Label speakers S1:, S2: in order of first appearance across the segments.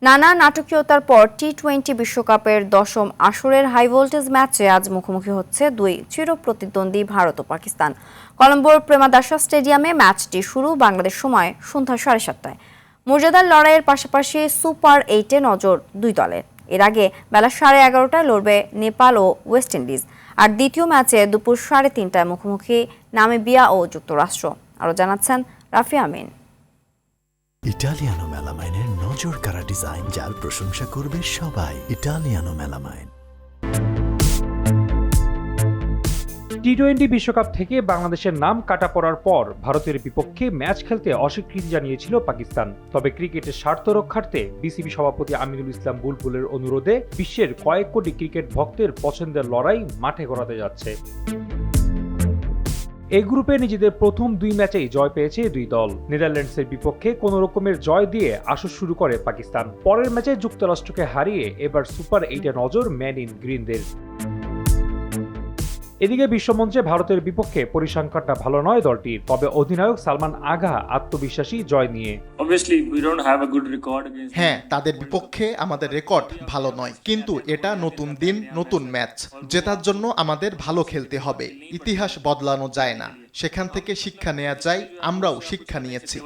S1: নানা নাটকীয়তার পর টি-20 বিশ্বকাপের দশম আসরের হাই ভোল্টেজ ম্যাচে আজ মুখোমুখি হচ্ছে দুই চিরপ্রতিদ্বন্দ্বী ভারত ও পাকিস্তান। কলম্বোর প্রেমাদাসা স্টেডিয়ামে ম্যাচটি শুরু বাংলাদেশ সময় সন্ধ্যা 7:30টায়। মর্যাদার লড়াইয়ের পাশাপাশি সুপার 8-এ নজর দুই দলের। এর আগে বেলা 11:30টায় লড়বে নেপাল ও ওয়েস্ট ইন্ডিজ। আর দ্বিতীয় ম্যাচে দুপুর 3:30টায় মুখোমুখি নামিবিয়া ও যুক্তরাষ্ট্র। আরও জানাচ্ছেন রাফি আমিন।
S2: ইটালিয়ানো মেলামাইনের নজর কাড়া ডিজাইন, যার প্রশংসা করবে সবাই। Italiano melamine.
S3: টি-20 বিশ্বকাপ থেকে বাংলাদেশের নাম কাটা পড়ার পর ভারতের বিপক্ষে ম্যাচ খেলতে অস্বীকৃতি জানিয়েছিল পাকিস্তান। তবে ক্রিকেটের স্বার্থ রক্ষার্থে বিসিবি সভাপতি আমিনুল ইসলাম বুলবুলের অনুরোধে বিশ্বের কয়েক কোটি ক্রিকেট ভক্তের পছন্দের লড়াই মাঠে গড়াতে যাচ্ছে। এই গ্রুপে নিজেদের প্রথম দুই ম্যাচেই জয় পেয়েছে দুই দল। নেদারল্যান্ডসের বিপক্ষে কোনো রকমের জয় দিয়ে আসর শুরু করে পাকিস্তান। পরের ম্যাচে যুক্তরাষ্ট্রকে হারিয়ে এবার সুপার 8-এ নজর ম্যান ইন গ্রিনদের। এদিকে বিশ্বমঞ্চে ভারতের বিপক্ষে পরিসংখ্যানটা ভালো নয় দলটির, তবে অধিনায়ক সালমান আগা আত্মবিশ্বাসী জয় নিয়ে।
S4: হ্যাঁ, তাদের বিপক্ষে আমাদের রেকর্ড ভালো নয়, কিন্তু এটা নতুন দিন, নতুন ম্যাচ। জেতার জন্য আমাদের ভালো খেলতে হবে। ইতিহাস বদলানো যায় না, সেখান থেকে শিক্ষা নেওয়া যায়। আমরাও শিক্ষা নিয়েছি।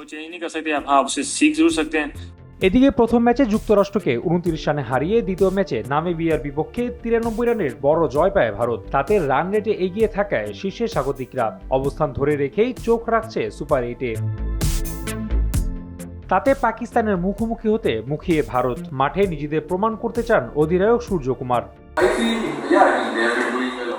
S3: এদিকে প্রথম ম্যাচে যুক্তরাষ্ট্রকে 29 রানে হারিয়ে দ্বিতীয় ম্যাচে নামিবিয়ার বিপক্ষে 93 রানের বড় জয় পায় ভারত। তাতে রান রেটে এগিয়ে থাকায় শীর্ষে স্বাগতিকরা অবস্থান ধরে রেখেই চোখ রাখছে সুপার 8-এ। তাতে পাকিস্তানের মুখোমুখি হতে মুখিয়ে ভারত। মাঠে নিজেদের প্রমাণ করতে চান অধিনায়ক সূর্যকুমার।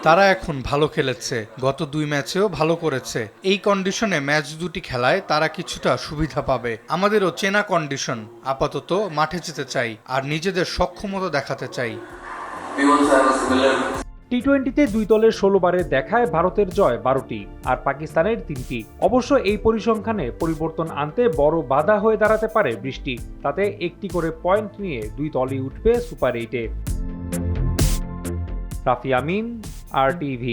S5: তারা এখন ভালো খেলেছে, গত দুই ম্যাচেও ভালো করেছে। এই কন্ডিশনে ম্যাচ দুটি খেলায় তারা কিছুটা সুবিধা পাবে। আমাদেরও চেনা কন্ডিশন। আপাতত মাঠে যেতে চাই আর নিজেদের সক্ষমতা দেখাতে চাই।
S3: টি-20-তে দুই দলের 16 বারের দেখায় ভারতের জয় 12টি আর পাকিস্তানের 3টি। অবশ্য এই পরিসংখ্যানে পরিবর্তন আনতে বড় বাধা হয়ে দাঁড়াতে পারে বৃষ্টি। তাতে একটি করে পয়েন্ট নিয়ে দুই দলই উঠবে সুপার 8-এ। রাফি আমিন, RTV।